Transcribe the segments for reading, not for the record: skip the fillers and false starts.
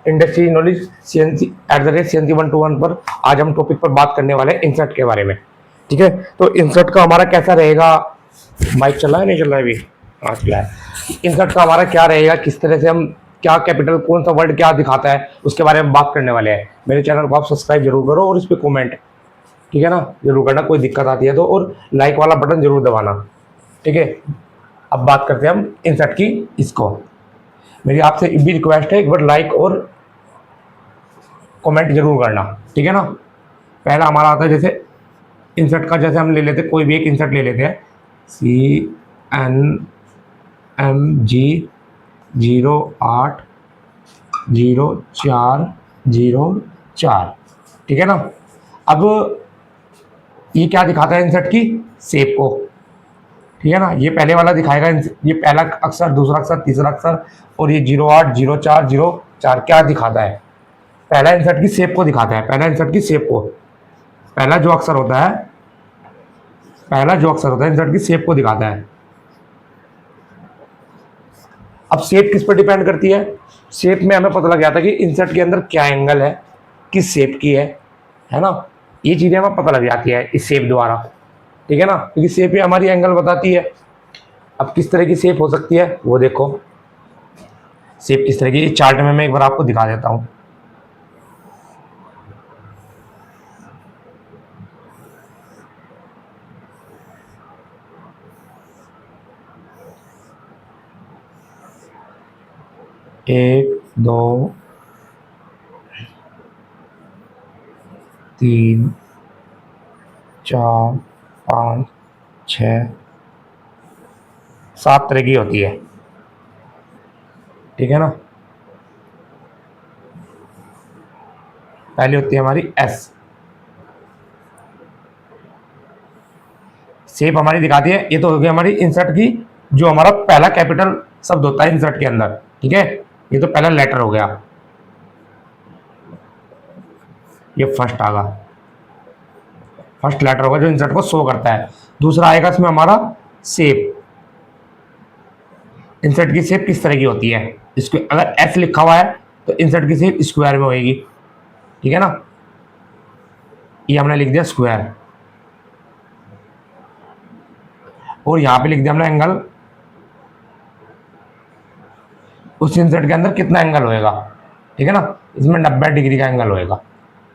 Industry knowledge CNC @CNC121 पर आज हम टॉपिक पर बात करने वाले हैं इंसर्ट के बारे में। ठीक है, तो इंसर्ट का हमारा कैसा रहेगा, माइक चल रहा है नहीं चल रहा है अभी, हाँ चला है। इंसर्ट का हमारा क्या रहेगा, किस तरह से हम क्या कैपिटल कौन सा वर्ड क्या दिखाता है उसके बारे में बात करने वाले हैं। मेरे चैनल को आप सब्सक्राइब जरूर करो और इस पर कॉमेंट, ठीक है ना, जरूर करना, कोई दिक्कत आती है तो, और लाइक वाला बटन जरूर दबाना। ठीक है, अब बात करते हैं हम इंसर्ट की। इसको मेरी आपसे भी रिक्वेस्ट है, एक बार लाइक और कमेंट जरूर करना, ठीक है ना। पहला हमारा आता है जैसे इंसर्ट का, जैसे हम ले लेते कोई भी एक इंसर्ट ले लेते हैं, CNMG080404, ठीक है ना। अब ये क्या दिखाता है इंसर्ट की शेप को, ठीक है ना। ये पहले वाला दिखाएगा, ये पहला अक्षर, दूसरा अक्षर, तीसरा अक्षर, और ये 080404 क्या दिखाता है, पहला इंसर्ट की शेप को दिखाता है। पहला इंसर्ट की शेप को, पहला जो अक्षर होता है, पहला जो अक्षर होता है इंसर्ट की शेप को दिखाता है। अब शेप किस पर डिपेंड करती है, शेप में हमें पता लग जाता है कि इंसर्ट के अंदर क्या एंगल है, किस शेप की है ना। ये चीजें हमें पता लग जाती है इस शेप द्वारा, ठीक है ना, क्योंकि शेप ही हमारी एंगल बताती है। अब किस तरह की शेप हो सकती है वो देखो, शेप किस तरह की, चार्ट में मैं एक बार आपको दिखा देता हूं। एक, दो, तीन, चार, पाँच, 6, 7 तरह की होती है, ठीक है ना। पहली होती है हमारी एस, शेप हमारी दिखाती है। ये तो हो गई हमारी इंसर्ट की, जो हमारा पहला कैपिटल शब्द होता है इंसर्ट के अंदर, ठीक है। ये तो पहला लेटर हो गया, ये फर्स्ट आगा, फर्स्ट लेटर होगा जो इंसर्ट को शो करता है। दूसरा आएगा इसमें हमारा शेप, इंसर्ट की शेप किस तरह की होती है, इसको अगर एस लिखा हुआ है तो इंसर्ट की शेप स्क्वायर में होगी, ठीक है ना। ये हमने लिख दिया स्क्वायर, और यहां पे लिख दिया हमने एंगल, उस इंसर्ट के अंदर कितना एंगल होएगा, ठीक है ना। इसमें 90 डिग्री का एंगल होएगा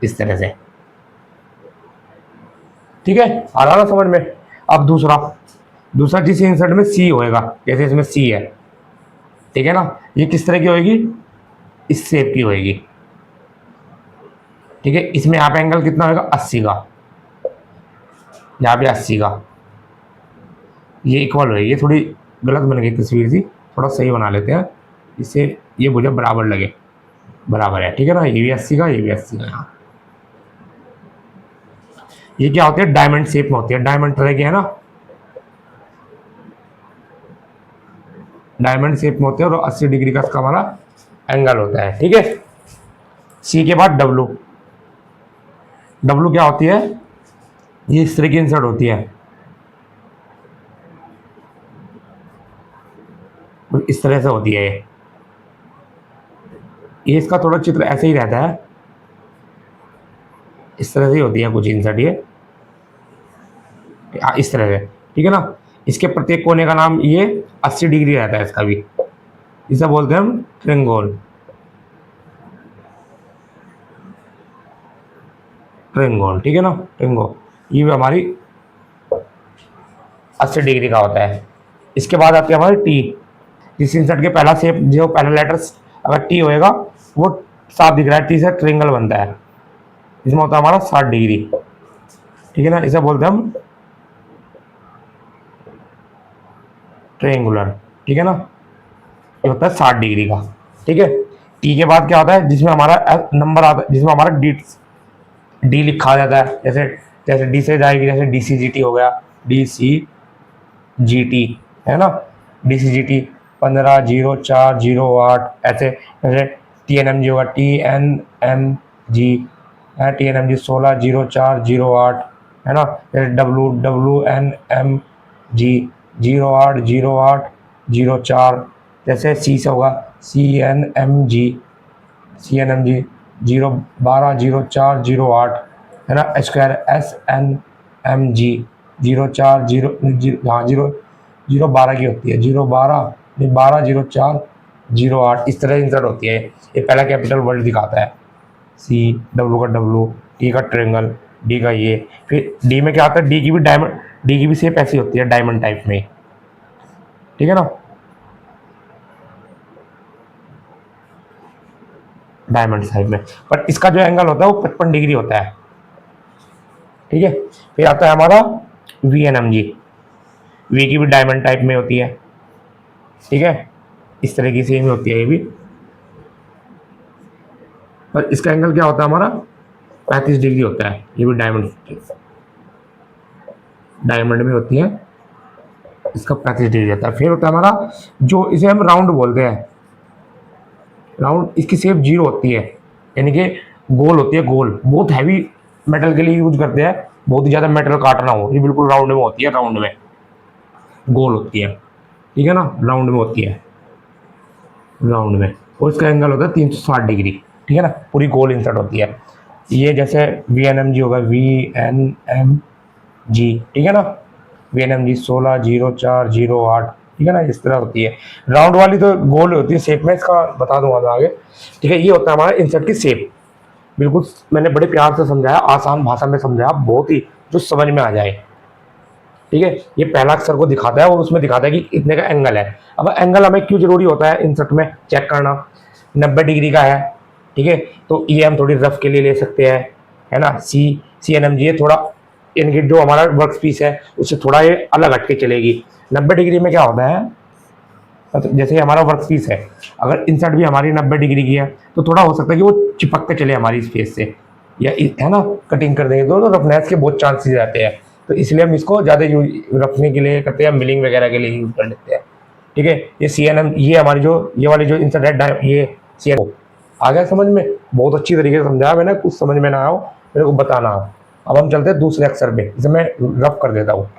इस तरह से, ठीक है, आ रहा ना समझ में। अब दूसरा, दूसरा जिस इंसर्ट में सी होएगा, जैसे इसमें सी है, ठीक है ना, ये किस तरह की होएगी, इस शेप की होएगी, ठीक है। इसमें यहाँ पे एंगल कितना होगा, 80 का, यहाँ पे 80 का, ये इक्वल होएगी। थोड़ी गलत बन गई तस्वीर थी, थोड़ा सही बना लेते हैं इससे ये मुझे बराबर लगे, बराबर है, ठीक है ना। ये भी 80 का, ये भी 80 का। यहाँ ये क्या होती है, डायमंड शेप में होती है, डायमंड तरह की है ना, डायमंड शेप में होते हैं, और 80 डिग्री का इसका हमारा एंगल होता है, ठीक है। सी के बाद डब्लू, डब्लू क्या होती है, ये इस तरह की इंसर्ट होती है, इस तरह से होती है ये इसका थोड़ा चित्र ऐसे ही रहता है, इस तरह से ही होती है कुछ इंसर्ट ये, इस तरह से, ठीक है ना। इसके प्रत्येक कोने का नाम ये 80 डिग्री रहता है इसका भी, इसे बोलते हैं हम ट्रेंगोल, ट्रेंगोल, ठीक है ना, ट्रेंगोल। ये भी हमारी 80 डिग्री का होता है। इसके बाद आती है हमारी टी, जिस इंसर्ट के पहला शेप, जो पहला लेटर्स अगर टी होएगा वो साफ दिख रहा है, टी से ट्रेंगल बनता है, इसमें होता है हमारा 60 डिग्री, ठीक है ना, इसे बोलते हैं हम ट्रेंगुलर, ठीक है ना। ये होता है 60 डिग्री का, ठीक है। टी के बाद क्या होता है, जिसमें हमारा नंबर आता है, जिसमें हमारा डी लिखा जाता है, जैसे जैसे डी से जाएगी, जैसे DCGT हो गया, DCGT है ना, DCGT 150408, ऐसे जैसे TNMG होगा, TNMG है, TNMG 160408 है ना, जैसे WNMG 080804, जैसे सी से होगा CNMG CNMG 0120408 है ना, स्क्वायर SNMG 040 हाँ 012 की होती है, 12 इस तरह इंसर्ट होती है। ये पहला कैपिटल वर्ड दिखाता है, C, W का W, T का ट्रेंगल, D का ये, फिर D में क्या आता है, D की भी डायमंड, D की भी शेप ऐसी होती है डायमंड टाइप में, ठीक है ना, डायमंड साइड में, पर इसका जो एंगल होता है वो 55 डिग्री होता है, ठीक है। फिर आता है हमारा VNMG, V की भी डायमंड टाइप में होती है, ठीक है, इस तरह की सेम होती है ये भी, पर इसका एंगल क्या होता है हमारा 35 डिग्री होता है, ये भी डायमंड में होती है, इसका 35 डिग्री होता है। फिर होता है हमारा जो इसे हम राउंड बोलते हैं, राउंड, इसकी शेप 0 होती है, यानी कि गोल होती है, गोल, बहुत हैवी मेटल के लिए यूज करते हैं, बहुत ही ज़्यादा मेटल काटना हो, ये बिल्कुल राउंड में होती है, राउंड में गोल होती है, ठीक है ना, राउंड में होती है, राउंड में, और इसका एंगल होता है 360 डिग्री, ठीक है ना, पूरी गोल इंसर्ट होती है। ये जैसे VNMG होगा, VNMG, ठीक है ना, VNMG 160408, ठीक है ना, इस तरह होती है। राउंड वाली तो गोल होती है शेप में, इसका बता दूंगा मैं आगे, ठीक है। ये होता है हमारा इंसर्ट की शेप, बिल्कुल मैंने बड़े प्यार से समझाया, आसान भाषा में समझाया, बहुत ही जो समझ में आ जाए, ठीक है। ये पहला अक्षर को दिखाता है और उसमें दिखाता है कि इतने का एंगल है। अब एंगल हमें क्यों जरूरी होता है इंसर्ट में चेक करना, 90 डिग्री का है, ठीक है, तो ये हम थोड़ी रफ के लिए ले सकते हैं, है ना। CNMG ये थोड़ा, इनकी जो हमारा वर्क पीस है उससे थोड़ा ये अलग हट के चलेगी। 90 डिग्री में क्या होता है, मतलब जैसे हमारा वर्क पीस है, अगर इंसर्ट भी हमारी 90 डिग्री की है तो थोड़ा हो सकता है कि वो चिपक के चले हमारी स्पेस से, या है ना, कटिंग कर देंगे तो रफनेस के बहुत चांसेस रहते हैं, तो इसलिए हम इसको ज़्यादा यूज रखने के लिए करते हैं, मिलिंग वगैरह के लिए यूज कर लेते हैं, ठीक है। ये CNM, ये हमारी जो ये वाली जो इंसर्ट है, ये CNM आ गया समझ में, बहुत अच्छी तरीके से समझाया मैंने, कुछ समझ में ना आओ मेरे को बताना। अब हम चलते हैं दूसरे अक्षर पे, इसे मैं रफ कर देता हूँ,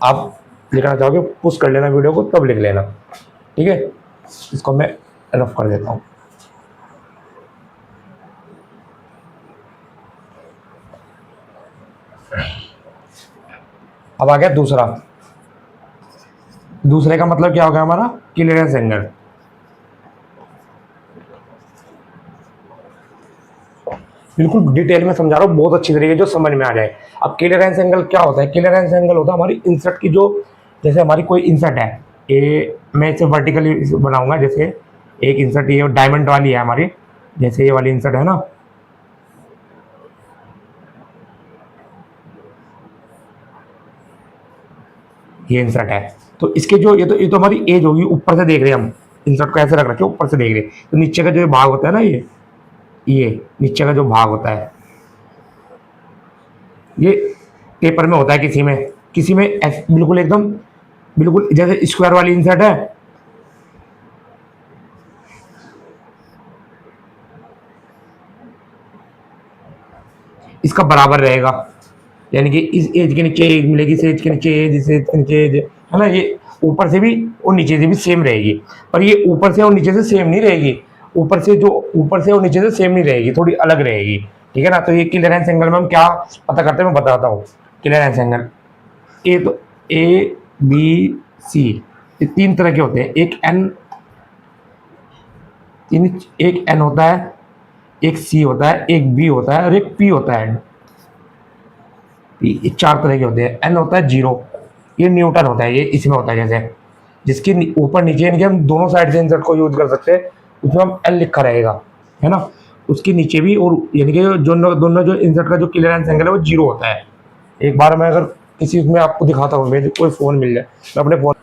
आप लिखना चाहोगे पुश कर लेना वीडियो को, तब लिख लेना, ठीक है। इसको मैं रफ कर देता हूँ। अब आ गया दूसरा, दूसरे का मतलब क्या होगा हमारा क्लियरेंस एंगल। बिल्कुल डिटेल में समझा रहा हूँ, बहुत अच्छी तरीके जो समझ में आ जाए। अब क्लियरेंस एंगल क्या होता है, क्लियरेंस एंगल होता है हमारी इंसर्ट की, जो जैसे हमारी कोई इंसर्ट है, ये मैं इसे वर्टिकली बनाऊंगा, जैसे एक इंसर्ट ये डायमंड वाली है हमारी, जैसे ये वाली इंसर्ट है ना, ये इंसर्ट है, तो इसके जो ये तो हमारी एज होगी, ऊपर से देख रहे हैं हम इंसर्ट को ऐसे रख रखे ऊपर से देख रहे हैं, तो नीचे का जो भाग होता है ना, ये नीचे का जो भाग होता है, ये पेपर में होता है, किसी में बिल्कुल एकदम बिल्कुल जैसे स्क्वायर वाली इंसर्ट है, इसका बराबर रहेगा, यानी कि इस एज के नीचे एज मिलेगी, इस एज के नीचे एज, इस एज के नीचे एज, है ना, ये ऊपर से भी और नीचे से भी सेम रहेगी, पर ये ऊपर से और नीचे से सेम नहीं रहेगी, ऊपर से और नीचे से सेम नहीं रहेगी, थोड़ी अलग रहेगी, ठीक है ना। तो ये क्लियरेंस एंगल में हम क्या पता करते हैं, मैं बताता हूँ। क्लियरेंस एंगल ABC, ये 3 तरह के होते हैं, एक N होता है, एक C होता है, एक B होता है और एक P होता है। ये 4 तरह के होते हैं। N होता है 0, ये न्यूटन होता है, ये इसमें होता है, जैसे जिसके ऊपर नीचे, यानी कि हम दोनों साइड से इंसर्ट को यूज कर सकते हैं, उसमें हम L लिखा रहेगा, है ना, उसके नीचे भी, और यानी कि दोनों जो इंसर्ट का जो क्लियरेंस एंगल है वो 0 होता है। एक बार मैं अगर किसी में आपको दिखाता हूँ, मेरे कोई फ़ोन मिल जाए, मैं अपने फ़ोन,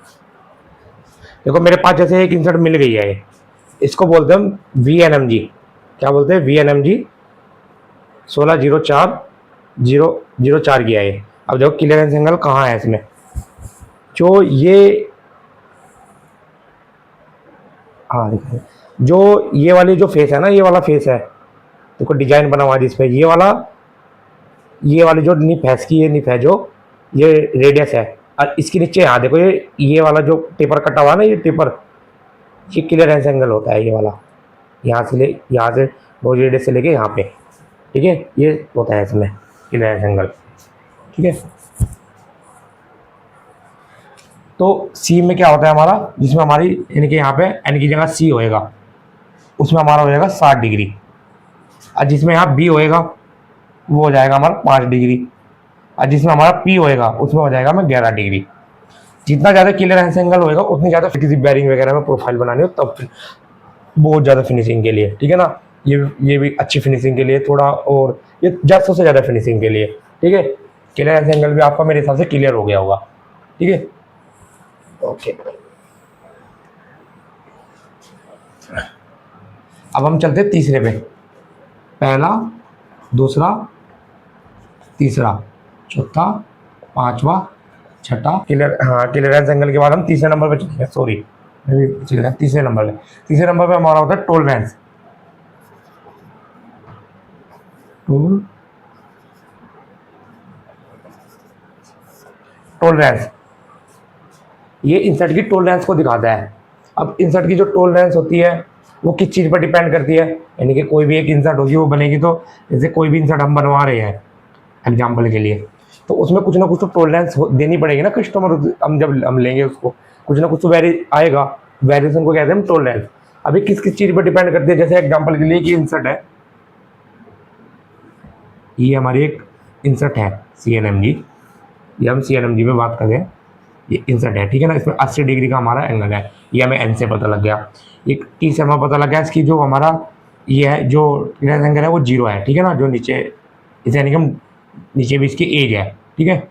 देखो मेरे पास जैसे एक इंसर्ट मिल गई है, इसको बोलते हैं हम VNMG, क्या बोलते हैं, VNMG 1604 किया है। अब देखो क्लियरेंस एंगल कहाँ है इसमें, जो ये, हाँ देखो, जो ये वाली जो फेस है ना, ये वाला फेस है, देखो डिजाइन बना हुआ है जिस पे, ये वाली जो निप है इसकी, ये निप है जो, ये रेडियस है, और इसके नीचे यहाँ देखो, ये वाला जो टेपर कटा हुआ ना, ये टेपर, ये क्लियरेंस एंगल होता है, ये वाला, यहाँ से बहुत रेडियस से लेके यहाँ पे, ठीक है, ये होता है इसमें क्लियरेंस एंगल, ठीक है। तो सी में क्या होता है हमारा, जिसमें हमारी यानी कि यहाँ पे एन की जगह सी होएगा, उसमें हमारा हो जाएगा 60 डिग्री, और जिसमें यहाँ बी होएगा वो हो जाएगा हमारा 5 डिग्री, और जिसमें हमारा पी होएगा उसमें हो जाएगा हमें 11 डिग्री। जितना ज़्यादा क्लियरेंस एंगल होएगा उतनी ज़्यादा किसी बैरिंग वगैरह में प्रोफाइल बनानी हो तब बहुत ज़्यादा फिनिशिंग के लिए, ठीक है ना। ये भी अच्छी फिनिशिंग के लिए थोड़ा, और ये 400 से ज़्यादा फिनिशिंग के लिए, ठीक है। क्लियरेंस एंगल भी आपका मेरे हिसाब से क्लियर हो गया होगा, ठीक है, ओके। अब हम चलते हैं तीसरे पे, पहला, दूसरा, तीसरा, चौथा, पांचवा, छठा, क्लियरेंस एंगल के बाद हम तीसरे नंबर पे चलेंगे, सॉरी तीसरे नंबर पे। तीसरे नंबर पे हमारा होता है टॉलरेंस। टॉलरेंस ये इंसर्ट की टॉलरेंस को दिखाता है। अब इंसर्ट की जो टॉलरेंस होती है वो किस चीज़ पर डिपेंड करती है, यानी कि कोई भी एक इंसर्ट होगी वो बनेगी, तो जैसे कोई भी इंसर्ट हम बनवा रहे हैं एग्जाम्पल के लिए, तो उसमें कुछ ना कुछ तो टॉलरेंस देनी पड़ेगी ना कस्टमर, हम जब हम लेंगे उसको कुछ ना कुछ तो आएगा, वेरिएशन को कहते हैं हम टॉलरेंस। अभी किस किस चीज़ पर डिपेंड करती है, जैसे एग्जाम्पल के लिए कि इंसर्ट है, ये हमारी एक इंसर्ट है CNMG, ये हम CNMG में बात करें, ये इंसर्ट है, ठीक है ना। इसमें 80 डिग्री का हमारा एंगल है, ये हमें एन से पता लग गया। एक टी से हमें पता लग गया इसकी जो हमारा ये है जो क्लियरेंस एंगल है वो 0 है, ठीक है ना, जो नीचे इसे यानी कि हम नीचे भी इसकी एज है, ठीक है,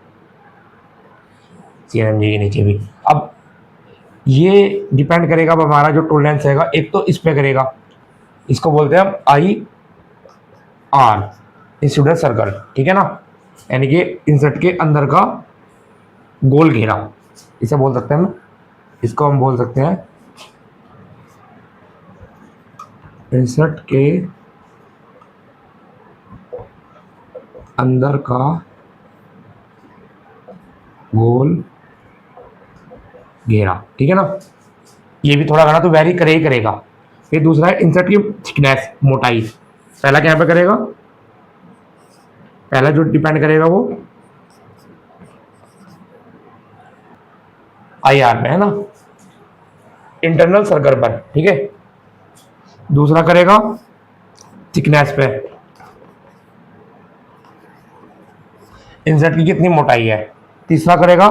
CNMG के नीचे भी। अब ये डिपेंड करेगा, अब हमारा जो टॉलरेंस रहेगा एक तो इस पे करेगा, इसको बोलते हैं हम IR, इंसुलेटर सर्कल, ठीक है ना, यानी कि इंसर्ट के अंदर का गोल घेरा, इसे बोल सकते हैं हम, इसको हम बोल सकते हैं इंसर्ट के अंदर का गोल घेरा, ठीक है ना। ये भी थोड़ा घना तो वेरी करे ही करेगा। फिर दूसरा है इंसर्ट की थिकनेस, मोटाई, पहला क्या पे करेगा, पहला जो डिपेंड करेगा वो IR में है ना, इंटरनल सर्कल पर, ठीक है। दूसरा करेगा थिकनेस पे, इंसर्ट की कितनी मोटाई है। तीसरा करेगा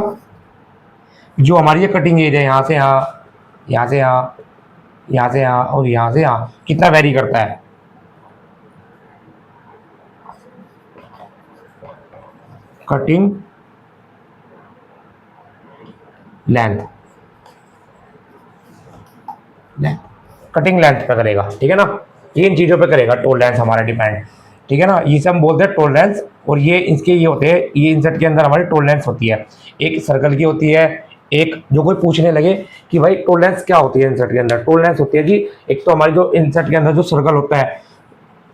जो हमारी ये कटिंग एज है, यहाँ से यहाँ, यहाँ से यहाँ, यहाँ से यहाँ और यहाँ से यहाँ, कितना वेरी करता है। कटिंग लेंथ, कटिंग लेंथ पे करेगा, ठीक है ना। ये इन चीज़ों पे करेगा टॉलरेंस हमारा डिपेंड, ठीक है ना। ये सब हम बोलते हैं टॉलरेंस, और ये इसके ये होते हैं, ये इंसर्ट के अंदर हमारी टॉलरेंस होती है, एक सर्कल की होती है, एक जो कोई पूछने लगे कि भाई टॉलरेंस क्या होती है इंसर्ट के अंदर, टॉलरेंस होती है जी, एक तो हमारी जो इंसर्ट के अंदर जो सर्कल होता है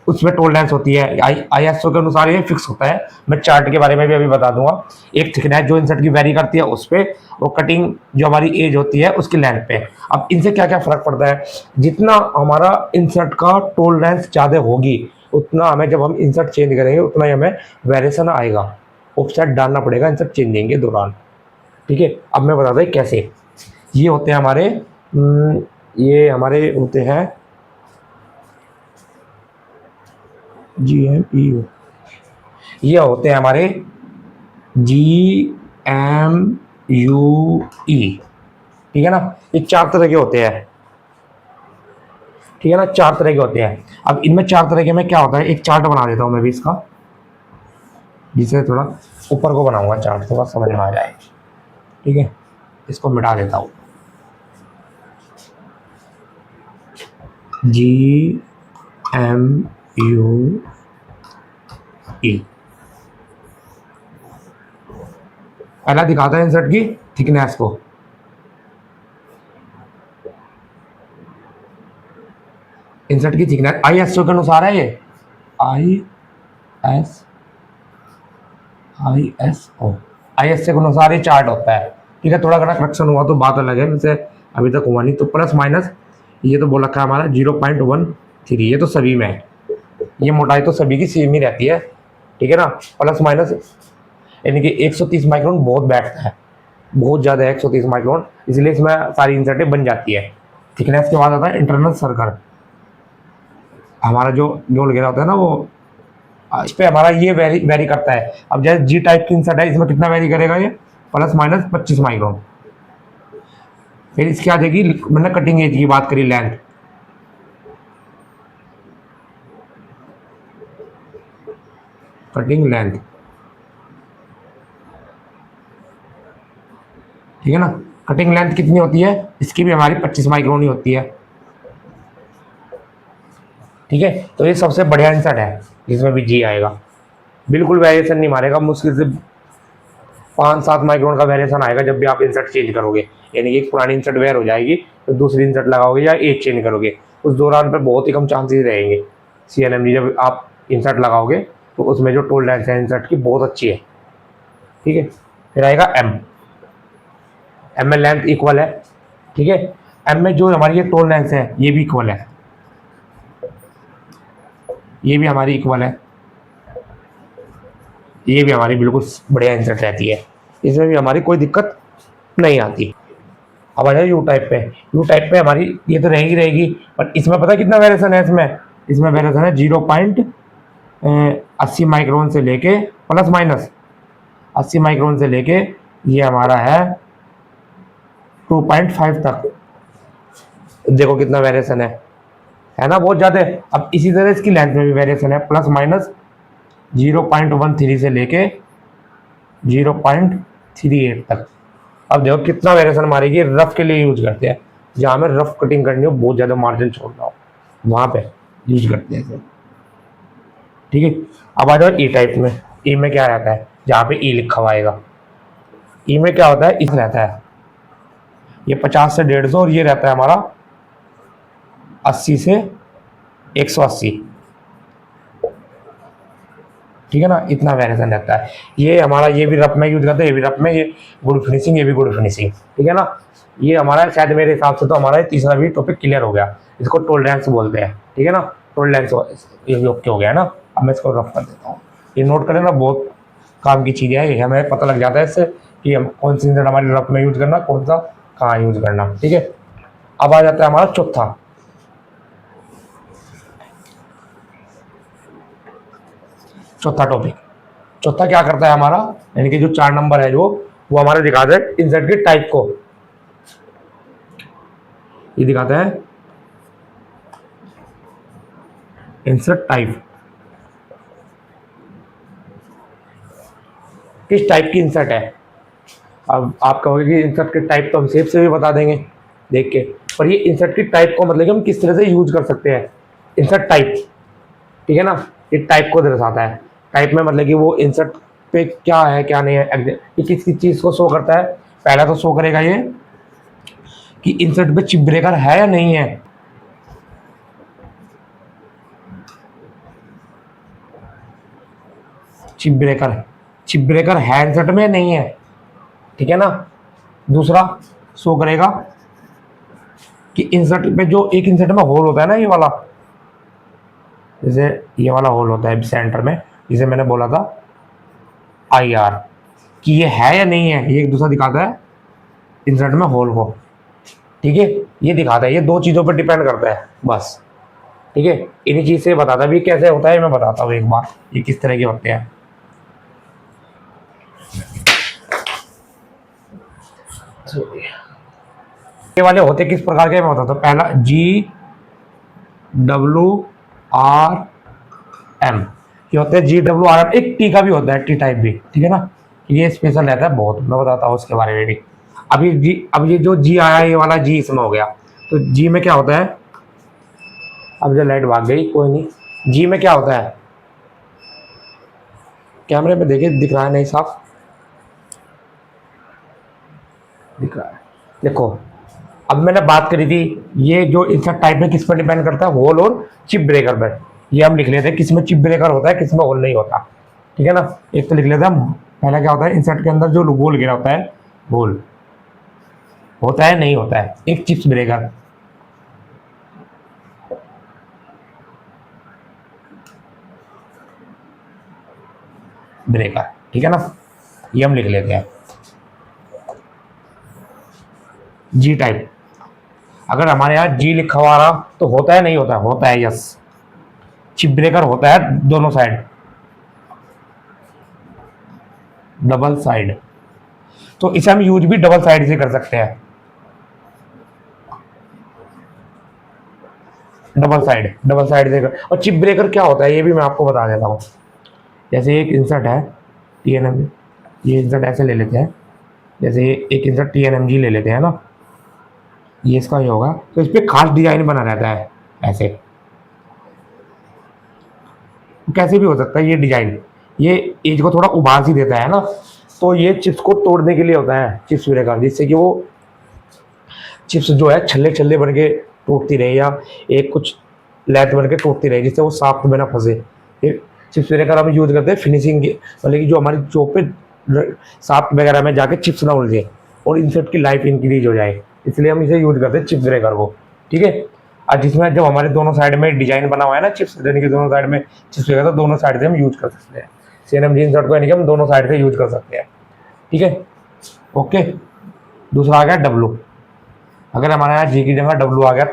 उसमें टॉलरेंस होती है, ISO के अनुसार ये फिक्स होता है। मैं चार्ट के बारे में भी अभी बता दूंगा। एक थिकनेस जो इंसर्ट की वेरी करती है उस पर, और कटिंग जो हमारी एज होती है उसकी लेंथ पे। अब इनसे क्या क्या फर्क पड़ता है, जितना हमारा इंसर्ट का टॉलरेंस ज़्यादा होगी उतना हमें, जब हम इंसर्ट चेंज करेंगे उतना ही हमें वेरिएशन आएगा, ऑफसेट डालना पड़ेगा इंसर्ट चेंजिंग के दौरान, ठीक है। अब मैं बताता हूँ कैसे। ये होते हैं हमारे ये हमारे होते हैं GMEU, ये होते हैं हमारे GMUE, ठीक है ना। ये 4 तरह के होते हैं, ठीक है ना, 4 तरह के होते हैं। अब इनमें 4 तरह के में क्या होता है, एक चार्ट बना देता हूं मैं भी इसका, जिसे थोड़ा ऊपर को बनाऊंगा चार्ट, थोड़ा समझ में आ जाए, ठीक है। इसको मिटा देता हूं, GMUE, पहला दिखाता है इंसर्ट की थिकनेस को, इंसर्ट की थिकनेस ISO के अनुसार है, ये ISO के अनुसार ये चार्ट होता है, ठीक है। थोड़ा घना करेक्शन हुआ तो बात अलग है, वैसे अभी तक हुआ नहीं। तो प्लस माइनस ये तो बोल रखा है हमारा 0.13, ये तो सभी में है, ये मोटाई तो सभी की सेम ही रहती है, ठीक है ना। प्लस माइनस यानी कि 130 माइक्रोन बहुत बैठता है, बहुत ज़्यादा है 130 माइक्रोन, इसलिए इसमें सारी इंसर्टें बन जाती है। थिकनेस के बाद आता है इंटरनल सर्कल, हमारा जो गोल घेरा होता है ना वो, इस पे हमारा ये वेरी करता है। अब जैसे जी टाइप की इंसर्ट है, इसमें कितना वेरी करेगा ये, प्लस माइनस 25 माइक्रोन। फिर इसकी आ जाएगी, मैंने कटिंग एज की बात करी, लेंथ, कटिंग लेंथ, ठीक है ना। कटिंग लेंथ कितनी होती है, इसकी भी हमारी 25 माइक्रोन ही होती है, ठीक है। तो ये सबसे बढ़िया इंसर्ट है, जिसमें भी जी आएगा, बिल्कुल वेरिएशन नहीं मारेगा, मुश्किल से 5-7 माइक्रोन का वेरिएशन आएगा जब भी आप इंसर्ट चेंज करोगे। यानी कि एक पुरानी इंसर्ट वेयर हो जाएगी तो दूसरी इंसर्ट लगाओगे या एज चेंज करोगे, उस दौरान पर बहुत ही कम चांसेस रहेंगे। CNMG जब आप इंसर्ट लगाओगे तो उसमें जो टोल लेंथ है इंसर्ट की बहुत अच्छी है, ठीक है। फिर आएगा एम में लेंथ इक्वल है, ठीक है। एम में जो हमारी ये टोल लेंथ है ये भी इक्वल है, ये भी हमारी इक्वल है, ये भी हमारी बिल्कुल बढ़िया इंसर्ट रहती है, इसमें भी हमारी कोई दिक्कत नहीं आती। अब आ जाए यू टाइप पे, यू टाइप पे हमारी ये तो रहेगी रहेगी, पर इसमें पता है कितना वेरिएशन है, इसमें वेरिएशन है 0.80 माइक्रोन से लेके प्लस माइनस 80 माइक्रोन से लेके ये हमारा है 2.5 तक। देखो कितना वेरिएशन है ना, बहुत ज़्यादा है। अब इसी तरह इसकी लेंथ में भी वेरिएशन है, प्लस माइनस 0.13 से लेके 0.38 तक। अब देखो कितना वेरिएशन मारेगी, रफ के लिए यूज करते हैं, जहाँ हमें रफ कटिंग करनी हो, बहुत ज़्यादा मार्जिन छोड़ना हो, वहाँ पे यूज करते हैं इसे, ठीक है। अब आ जाओ ई टाइप में, ई में क्या रहता है, जहाँ पे ई लिखा हुआ आएगा, ई में क्या होता है, इस रहता है ये 50 से 150, और ये रहता है हमारा 80 से 180, ठीक है ना, इतना वेरिएशन रहता है। ये हमारा ये भी रफ में यूज करते हैं, ये भी रफ में, ये गुड फिनिशिंग, ये भी गुड फिनिशिंग, ठीक है ना। ये हमारा शायद मेरे हिसाब से तो हमारा तीसरा भी टॉपिक क्लियर हो गया, इसको टोलरेंस बोलते हैं, ठीक है ना। टोलरेंस ये भी ओके हो गया ना। अब मैं इसको रफ कर देता हूँ, ये नोट करें ना, बहुत काम की चीज़ें हैं, हमें पता लग जाता है इससे कि हम कौन सी इंजन हमारी रफ में यूज करना, कौन सा कहाँ यूज करना, ठीक है। अब आ जाता है हमारा चौथा टॉपिक। चौथा क्या करता है हमारा, यानी कि जो 4 नंबर है जो, वो हमारे दिखाता है इंसर्ट के टाइप को, ये दिखाता है इंसर्ट टाइप, किस टाइप की इंसर्ट है। अब आप कहोगे कि इंसर्ट के टाइप तो हम शेप से भी बता देंगे देख के, पर ये इंसर्ट की टाइप को मतलब कि हम किस तरह से यूज कर सकते हैं, इंसर्ट टाइप, ठीक है ना। ये टाइप को दर्शाता है, टाइप में मतलब कि वो इंसर्ट पे क्या है क्या नहीं है, ये किस किस चीज़ को शो करता है। पहला तो शो करेगा ये कि इंसर्ट पे चिप ब्रेकर है या नहीं है, चिप ब्रेकर है इंसर्ट में नहीं है, ठीक है ना। दूसरा शो करेगा कि इंसर्ट में जो एक इंसर्ट में होल होता है ना, ये वाला, जैसे ये वाला होल होता है सेंटर में, जिसे मैंने बोला था IR, कि ये है या नहीं है, ये एक दूसरा दिखाता है इंसर्ट में होल को, ठीक है। ये दिखाता है, ये 2 चीज़ों पर डिपेंड करता है बस, ठीक है। इन्हीं चीज़ से बताता भी कैसे होता है, मैं बताता हूँ एक बार ये किस तरह के होते हैं। ये वाले होते किस प्रकार के, मैं बताता हूँ। पहला GWRM, ये होते हैं GWRM, एक टी का भी होता है, टी टाइप भी, ठीक है ना। ये स्पेशल रहता है बहुत, मैं बताता हूँ उसके बारे में भी। अब ये जो जी आया, ये वाला जी इसमें हो गया, तो जी में क्या होता है, अब जो लाइट भाग गई कोई नहीं, जी में क्या होता है, कैमरे में देखिए दिख रहा है नहीं साफ दिख रहा है, देखो। अब मैंने बात करी थी, ये जो इंसर्ट टाइप में किस पर डिपेंड करता है, होल और चिप ब्रेकर पर। ये हम लिख लेते हैं किस में चिप ब्रेकर होता है, किस में होल नहीं होता, ठीक है ना। एक तो लिख लेते हैं हम, पहला क्या होता है, इंसर्ट के अंदर जो गोल घेरा होता है, होल होता है नहीं होता है, एक चिप्स ब्रेकर, ब्रेकर, ठीक है ना, ये हम लिख लेते हैं। जी टाइप, अगर हमारे यहाँ जी लिखा हुआ रहा तो होता है नहीं होता, होता है, यस, चिप ब्रेकर होता है दोनों साइड, डबल साइड, तो इसे हम यूज भी डबल साइड से कर सकते हैं, डबल साइड से कर। और चिप ब्रेकर क्या होता है ये भी मैं आपको बता देता हूँ। जैसे एक इंसर्ट है TNMG, ये इंसर्ट ऐसे ले लेते हैं, जैसे एक इंसर्ट TNMG ले लेते हैं ना, ये इसका ये होगा, तो इस पर खास डिजाइन बना रहता है ऐसे, कैसे भी हो सकता है ये डिजाइन, ये एज को थोड़ा उभार सी देता है ना, तो ये चिप्स को तोड़ने के लिए होता है चिप्स ब्रेकर, जिससे कि वो चिप्स जो है छल्ले छल्ले बन के टूटती रहे, या एक कुछ लैथ बन के टूटती रहे, जिससे वो साफ में ना फंसे। ये चिप्स ब्रेकर हम यूज करते हैं फिनिशिंग की, मतलब कि जो हमारी चौक पे साफ वगैरह में जाके चिप्स ना उलझे और इंसर्ट की लाइफ इंक्रीज हो जाए, इसलिए हम इसे यूज करते हैं चिप्स ब्रेकर को, ठीक है। और जिसमें जब हमारे दोनों साइड में डिजाइन बना हुआ है ना चिप्स देने के, दोनों साइड में चिप्स ब्रेकर, तो दोनों साइड से हम यूज कर सकते हैं CNMG इंसर्ट को, यानी कि हम दोनों साइड से यूज कर सकते हैं, ठीक है, ओके। दूसरा आ गया डब्लू, अगर हमारे यहाँ जी की जगह डब्लू आ गया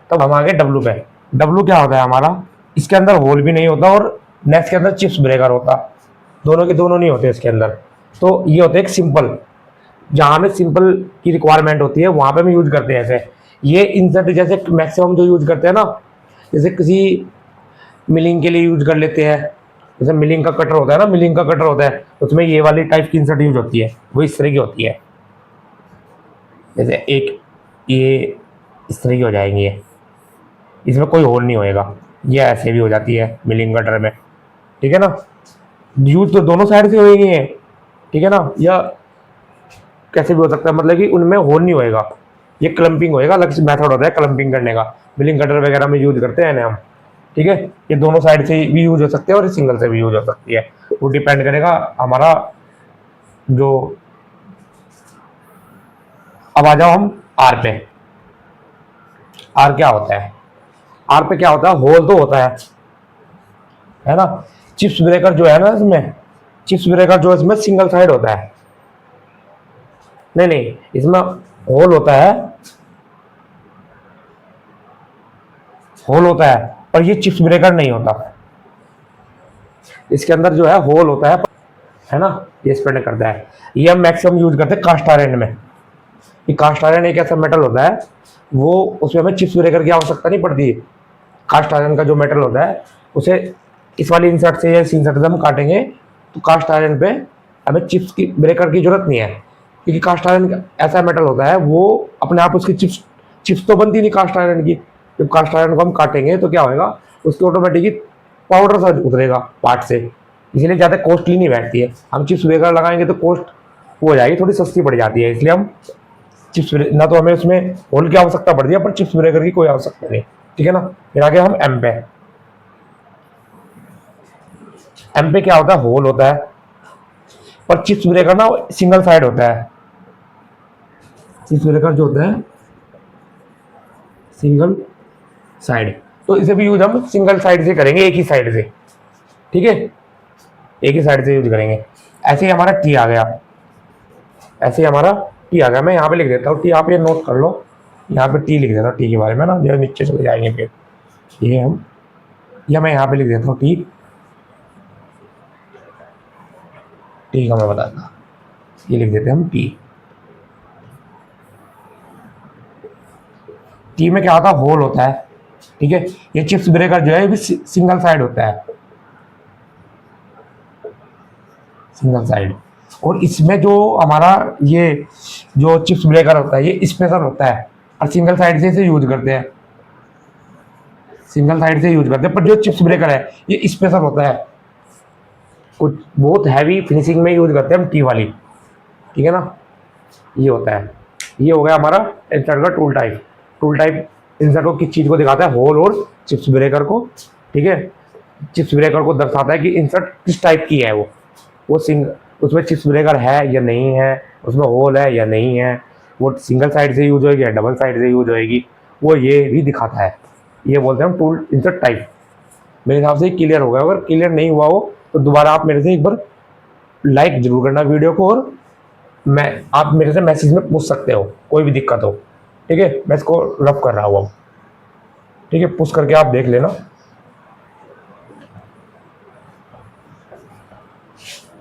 तब हम आ गए डब्लू पे। डब्लू क्या होता है हमारा, इसके अंदर होल भी नहीं होता और नेक्स्ट के अंदर चिप्स ब्रेकर होता, दोनों के दोनों नहीं होते इसके अंदर, तो ये होते एक सिंपल, जहाँ हमें सिंपल की रिक्वायरमेंट होती है वहाँ पे हम यूज करते हैं ऐसे। ये इंसर्ट जैसे मैक्सिमम जो यूज करते हैं ना, जैसे किसी मिलिंग के लिए यूज कर लेते हैं, जैसे मिलिंग का कटर होता है ना, मिलिंग का कटर होता है, उसमें ये वाली टाइप की इंसर्ट यूज होती है, वो इस तरह की होती है, जैसे एक ये इस तरह की हो जाएंगी, ये इसमें कोई होल नहीं होएगा, ये ऐसे भी हो जाती है मिलिंग कटर में, ठीक है ना। यूज तो दोनों साइड से होएगी है, ठीक है ना, या कैसे भी हो सकता है, मतलब कि उनमें होल नहीं होएगा, ये क्लम्पिंग होएगा, अलग से मेथड होता है क्लम्पिंग करने का, मिलिंग कटर वगैरह में यूज करते हैं ना हम, ठीक है। ये दोनों साइड से भी यूज हो सकते हैं और सिंगल से भी यूज हो सकती है, वो डिपेंड करेगा हमारा जो। अब आ जाओ हम आर पे। आर क्या होता है, आर पे क्या होता है, होल तो होता है ना। चिप्स ब्रेकर जो है ना, इसमें चिप्स ब्रेकर जो इसमें सिंगल साइड होता है, नहीं इसमें होल होता है, होल होता है, और ये चिप्स ब्रेकर नहीं होता, इसके अंदर जो है होल होता है ना, ये स्पेंड करता है। ये हम मैक्सिमम यूज करते हैं कास्ट आयरन में, ये कास्ट आयरन एक ऐसा मेटल होता है, वो उसमें हमें चिप्स ब्रेकर की आवश्यकता नहीं पड़ती है। कास्ट आयरन का जो मेटल होता है उसे इस वाली इंसर्ट से या इस इंसर्ट से हम काटेंगे, तो कास्ट आयरन पे हमें चिप्स की ब्रेकर की जरूरत नहीं है, क्योंकि कास्ट आयरन ऐसा मेटल होता है, वो अपने आप उसकी चिप्स तो बनती नहीं कास्ट आयरन की। जब कास्ट आयरन को हम काटेंगे तो क्या होगा, उसकी ऑटोमेटिकली पाउडर सा उतरेगा पार्ट से, इसलिए ज़्यादा कॉस्टली नहीं बैठती है। हम चिप्स ब्रेकर लगाएंगे तो कॉस्ट हो जाएगी, थोड़ी सस्ती पड़ जाती है, इसलिए हम चिप्स ना तो हमें उसमें होल की आवश्यकता पड़ती है, पर चिप्स ब्रेकर की कोई आवश्यकता नहीं, ठीक है ना। फिर आगे हम एम पे। एम पे क्या होता है, होल होता है, पर चिप्स ब्रेकर ना सिंगल साइड होता है, चिप्स ब्रेकर जो होता है सिंगल साइड, तो इसे भी यूज हम सिंगल साइड से करेंगे, एक ही साइड से, ठीक है, एक ही साइड से यूज करेंगे। ऐसे ही हमारा टी आ गया, ऐसे ही हमारा टी आ गया, मैं यहाँ पे लिख देता हूँ टी, आप ये नोट कर लो, यहाँ पे टी लिख देता हूँ टी के बारे में ना, जो नीचे चले जाएंगे फिर ये हम, या मैं यहाँ पे लिख देता हूँ टी, टी का मैं बताता, ये लिख देते हैं हम टी। टी में क्या होता है, होल होता है, ठीक है। ये चिप्स ब्रेकर जो है ये भी सिंगल साइड होता है, सिंगल साइड, और इसमें जो हमारा ये जो चिप्स ब्रेकर होता है ये स्पेशल होता है, और सिंगल साइड से इसे यूज करते हैं, सिंगल साइड से यूज करते हैं, पर जो चिप्स ब्रेकर है ये स्पेशल होता है, कुछ बहुत हैवी फिनिशिंग में यूज करते हैं हम टी वाली, ठीक है ना। ये होता है, ये हो गया हमारा इंसर्ट का tool type. Tool type insert को किस चीज़ को दिखाता है, होल और चिप्स ब्रेकर को, ठीक है। चिप्स ब्रेकर को दर्शाता है कि इंसर्ट किस टाइप की है, वो उसमें चिप्स ब्रेकर है या नहीं है, उसमें होल है या नहीं है, वो सिंगल साइड से यूज होएगी या डबल साइड से यूज होएगी, वो ये भी दिखाता है। ये बोलते हैं हम टूल इंसर्ट टाइप। मेरे हिसाब से क्लियर हो गया, अगर क्लियर नहीं हुआ हो तो दोबारा आप मेरे से एक बार लाइक जरूर करना वीडियो को, और आप मेरे से मैसेज में पूछ सकते हो कोई भी दिक्कत हो। ठीक है, मैं इसको रब कर रहा हूँ अब। ठीक है, पुश करके आप देख लेना।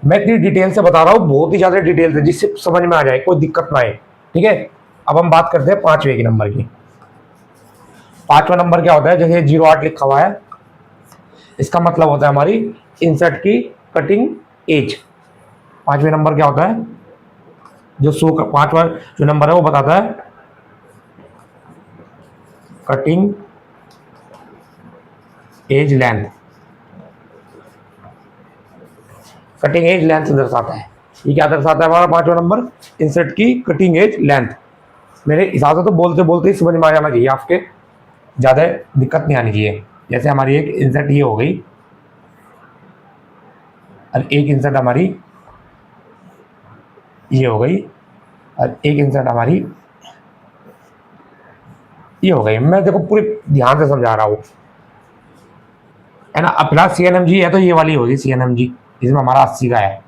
मैं इतनी डिटेल से बता रहा हूँ, बहुत ही ज्यादा डिटेल से, जिससे समझ में आ जाए, कोई दिक्कत ना आए। ठीक है, अब हम बात करते हैं 5वें की नंबर की। 5वां नंबर क्या होता है? जैसे 08 लिखा हुआ है, इसका मतलब होता है हमारी इंसर्ट की कटिंग एज। 5वें नंबर क्या होता है? जो 5वां जो नंबर है वो बताता है cutting edge length. Cutting edge length दर्शाता है। ये क्या दर्शाता है हमारा 5वां नंबर? इंसर्ट की कटिंग एज लेंथ। मेरे हिसाब से तो बोलते बोलते ही समझ में आ जाना चाहिए आपके, ज़्यादा दिक्कत नहीं आनी चाहिए। जैसे हमारी एक इंसर्ट ये हो गई, और एक इंसर्ट हमारी ये हो गई, और एक इंसर्ट हमारी ये हो गई। मैं देखो पूरी ध्यान से समझा रहा हूँ, है ना। अपना CNMG है तो ये वाली होगी CNMG, इसमें हमारा 80 का है।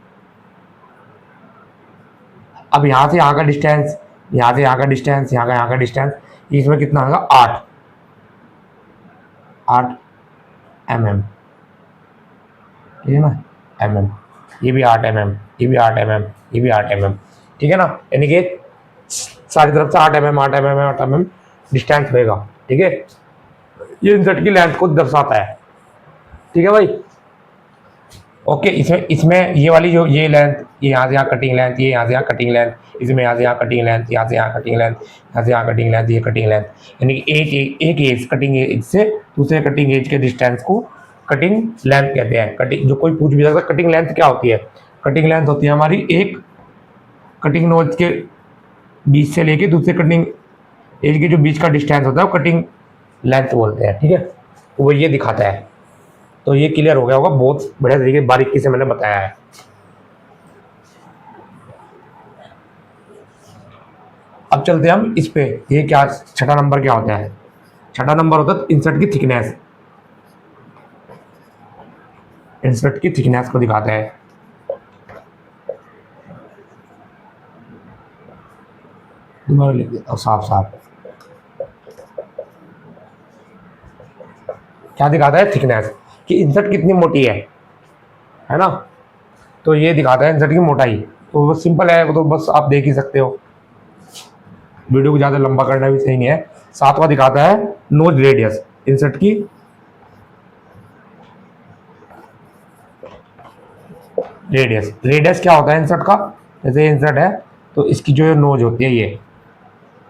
अब यहाँ से यहाँ का डिस्टेंस, यहाँ से यहाँ का डिस्टेंस, यहाँ का डिस्टेंस, इसमें कितना होगा? 8 mm। ठीक है ना, mm। ये भी 8 mm, ये भी 8 mm, ये भी 8 mm। ठीक है ना, यानी कि सारी तरफ से 8 mm 8 mm 8 mm डिस्टेंस होएगा। ठीक है, ये इंसर्ट की लेंथ को दर्शाता है। ठीक है भाई, ओके। इसमें इसमें ये वाली जो ये लेंथ, ये यहाँ से यहाँ कटिंग लेंथ, ये यहाँ से यहाँ कटिंग लेंथ, इसमें यहाँ से यहाँ कटिंग लेंथ, यहाँ से यहाँ कटिंग लेंथ, यहाँ से यहाँ कटिंग लेंथ, ये कटिंग लेंथ, यानी कि एक एज, कटिंग एज से दूसरे कटिंग एज के डिस्टेंस को कटिंग लेंथ कहते हैं। कटिंग, जो कोई पूछ भी सकता है कटिंग लेंथ क्या होती है? कटिंग लेंथ होती है हमारी एक कटिंग नोच के बीच से लेके दूसरे कटिंग एज के जो बीच का डिस्टेंस होता है वो कटिंग लेंथ बोलते हैं। ठीक है, तो वो ये दिखाता है। तो ये क्लियर हो गया होगा, बहुत बढ़िया तरीके बारीकी से मैंने बताया है। अब चलते हैं हम इस पे, ये क्या छठा नंबर क्या होता है? छठा नंबर होता है इंसर्ट की थिकनेस। इंसर्ट की थिकनेस को दिखाता है। दोबारा लिख देता हूं साफ साफ। क्या दिखाता है? थिकनेस, कि इंसर्ट कितनी मोटी है ना। तो ये दिखाता है इंसर्ट की मोटाई। तो बस सिंपल है, वो तो बस आप देख ही सकते हो, वीडियो को ज़्यादा लंबा करना भी सही नहीं है। 7वां दिखाता है नोज रेडियस, इंसर्ट की रेडियस। रेडियस क्या होता है इंसर्ट का? जैसे इंसर्ट है तो इसकी जो नोज होती है ये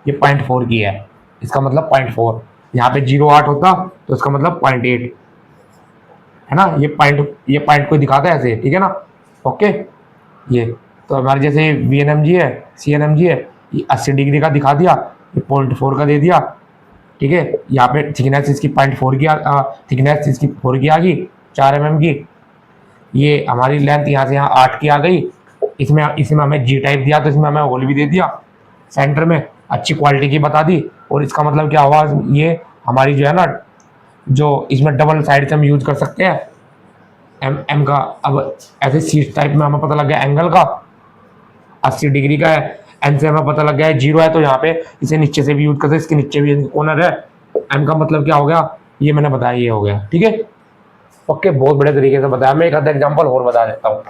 0.4 की है, इसका मतलब 0.4। यहाँ पे 08 होता तो इसका मतलब 0.8 है ना। ये पॉइंट को दिखाता है ऐसे। ठीक है ना, ओके। ये तो हमारे जैसे VNMG है, CNMG है, ये 80 डिग्री का दिखा दिया, ये 0.4 का दे दिया। ठीक है, यहाँ पे थिकनेस इसकी 0.4 की थिकनेस इसकी 4 की आ गई, 4 mm की। ये हमारी लेंथ यहाँ से यहाँ 8 की आ गई। इसमें हमें G टाइप दिया तो इसमें हमें होल भी दे दिया सेंटर में, अच्छी क्वालिटी की बता दी। और इसका मतलब क्या हुआ? ये हमारी जो है ना, जो इसमें डबल साइड से हम यूज कर सकते हैं एम का। अब ऐसे सी टाइप में हमें पता लग गया एंगल का 80 डिग्री का है, एम से हमें पता लग गया है 0 है, तो यहाँ पे इसे नीचे से भी यूज करते हैं, इसके नीचे भी कॉर्नर है। एम का मतलब क्या हो गया? ये मैंने बताया, ये हो गया। ठीक है, ओके, बहुत बड़े तरीके से बताया। मैं एक आधा एग्जाम्पल और बता देता हूँ।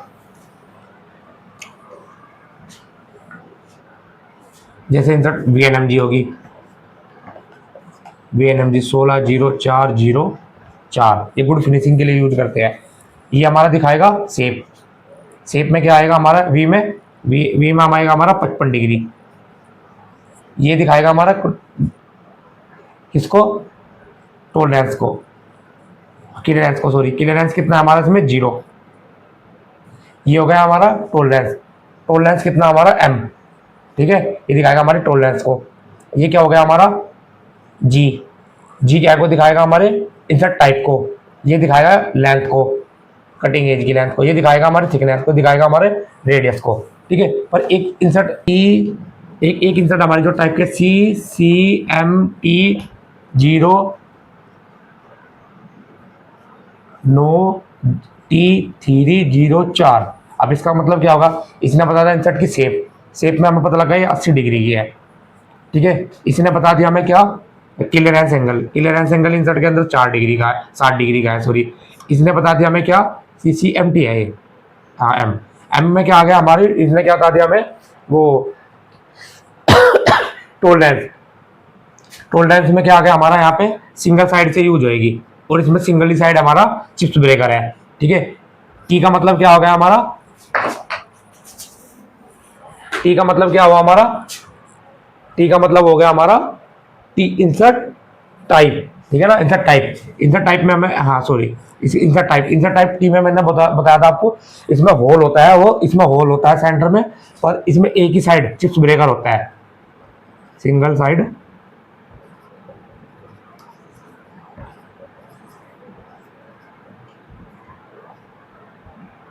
जैसे इंसर्ट VNMG होगी, VNMG 160404, ये गुड फिनिशिंग के लिए यूज करते हैं। ये हमारा दिखाएगा शेप। शेप में क्या आएगा हमारा? वी में आएगा हमारा 55 डिग्री। ये दिखाएगा हमारा किसको? टॉलरेंस को, क्लियरेंस को, सॉरी क्लियरेंस कितना है हमारा इसमें? 0। ये हो गया हमारा टॉलरेंस। टॉलरेंस कितना हमारा? M। ठीक है, ये दिखाएगा हमारे टॉलरेंस को। ये क्या हो गया हमारा? G क्या को दिखाएगा? हमारे इंसर्ट टाइप को। ये दिखाएगा लेंथ को, कटिंग एज की लेंथ को। ये दिखाएगा हमारे थिकनेस को, दिखाएगा हमारे रेडियस को। ठीक है, पर एक इंसर्ट एक इंसर्ट हमारी जो टाइप के CCMT 0 9 T304। अब इसका मतलब क्या होगा, इसने बता दिया इंसर्ट की शेप में हमें पता लगा ये 80 डिग्री की है, ठीक है। इसने बता दिया हमें क्या, क्लियरेंस एंगल इंसर्ट के अंदर 4 डिग्री का है, 60 डिग्री का है सॉरी। इसने बता दिया हमें क्या, CCMT है ये, हाँ एम में क्या आ गया हमारी, इसने क्या बता दिया हमें, वो टोलरेंस में क्या आ गया हमारा, यहाँ पे सिंगल साइड से यूज होएगी, और इसमें सिंगल ही साइड हमारा चिप्स ब्रेकर है, ठीक है। टी का मतलब क्या हो गया हमारा, टी का मतलब क्या हुआ हमारा, टी का मतलब हो गया हमारा टी इंसर्ट टाइप, ठीक है ना। इंसर्ट टाइप में हमें, हाँ सॉरी, इंसर्ट टाइप टी में मैंने बताया था आपको, इसमें होल होता है, वो इसमें होल होता है सेंटर में, और इसमें एक ही साइड चिप्स ब्रेकर होता है, सिंगल साइड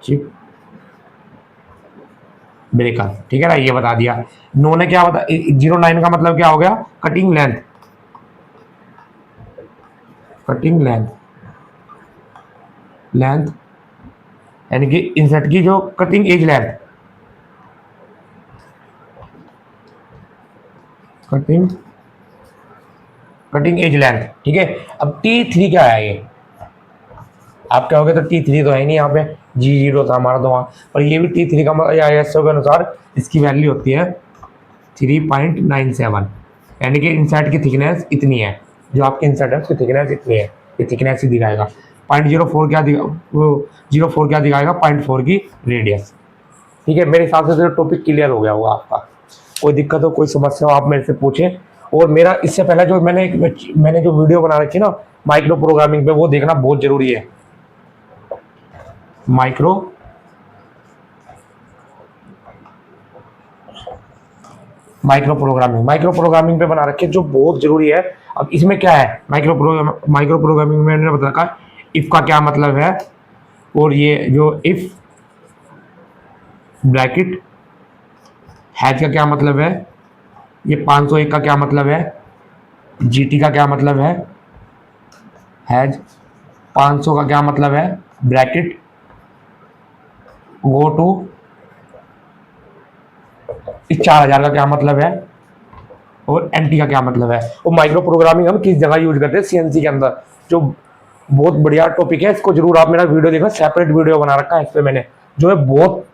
चिप ब्रेकर, ठीक है ना, ये बता दिया। नो ने क्या बता, 09 का मतलब क्या हो गया, कटिंग लेंथ यानी कि इंसर्ट की जो cutting edge length, cutting edge length, ठीक है। अब T3 क्या है ये, आप क्या होगे, तो T3 तो है नहीं यहाँ पे, G0 था हमारा तो वहाँ, और ये भी T3 का ISO के अनुसार इसकी वैल्यू होती है 3.97, यानी कि इंसर्ट की थिकनेस इतनी है, जो आपकी इंसर्ट है उसकी थिकनेस इतनी है, ये थिकनेस ही दिखाएगा। 0.04 क्या दिखा, वो 0.4 क्या दिखाएगा, 0.4 की रेडियस, ठीक है। मेरे हिसाब से तो टॉपिक क्लियर हो गया होगा आपका, कोई दिक्कत हो कोई समस्या हो आप मेरे से पूछें। और मेरा इससे पहले जो मैंने जो वीडियो बना रखी ना माइक्रो प्रोग्रामिंग पे, वो देखना बहुत जरूरी है। माइक्रो प्रोग्रामिंग पे बना रखे जो बहुत जरूरी है। अब इसमें क्या है, माइक्रो प्रोग्रामिंग में मैंने बता रखा इफ का क्या मतलब है, और ये जो इफ ब्रैकेट हैज का क्या मतलब है, ये 501 का क्या मतलब है, GT का क्या मतलब है, हैज 500 का क्या मतलब है, ब्रैकेट गो टू, इस 4000 का क्या मतलब है, और NT का क्या मतलब है। और माइक्रो प्रोग्रामिंग हम किस जगह यूज करते हैं, CNC के अंदर, जो बहुत बढ़िया टॉपिक है, इसको जरूर आप मेरा वीडियो देखना, सेपरेट वीडियो बना रखा है इस पे मैंने, जो है बहुत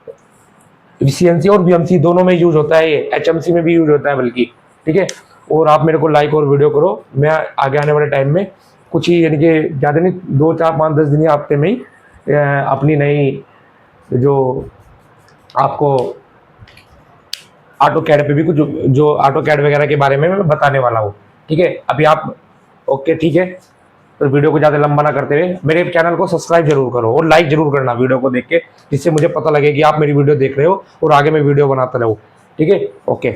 CNC और BMC दोनों में यूज होता है, ये HMC में भी यूज होता है बल्कि, ठीक है। और आप मेरे को लाइक और वीडियो करो, मैं आगे आने वाले टाइम में कुछ ही, यानी कि ज़्यादा नहीं, 2 4 5 10 दिन हफ्ते में ही अपनी नई जो आपको ऑटो कैड पे भी कुछ जो ऑटो कैड वगैरह के बारे में मैं बताने वाला हूँ, ठीक है। अभी आप ओके, ठीक है, तो वीडियो को ज़्यादा लंबा ना करते हुए मेरे चैनल को सब्सक्राइब जरूर करो और लाइक जरूर करना वीडियो को देख के, जिससे मुझे पता लगे कि आप मेरी वीडियो देख रहे हो और आगे मैं वीडियो बनाता रहूँ, ठीक है। ओके।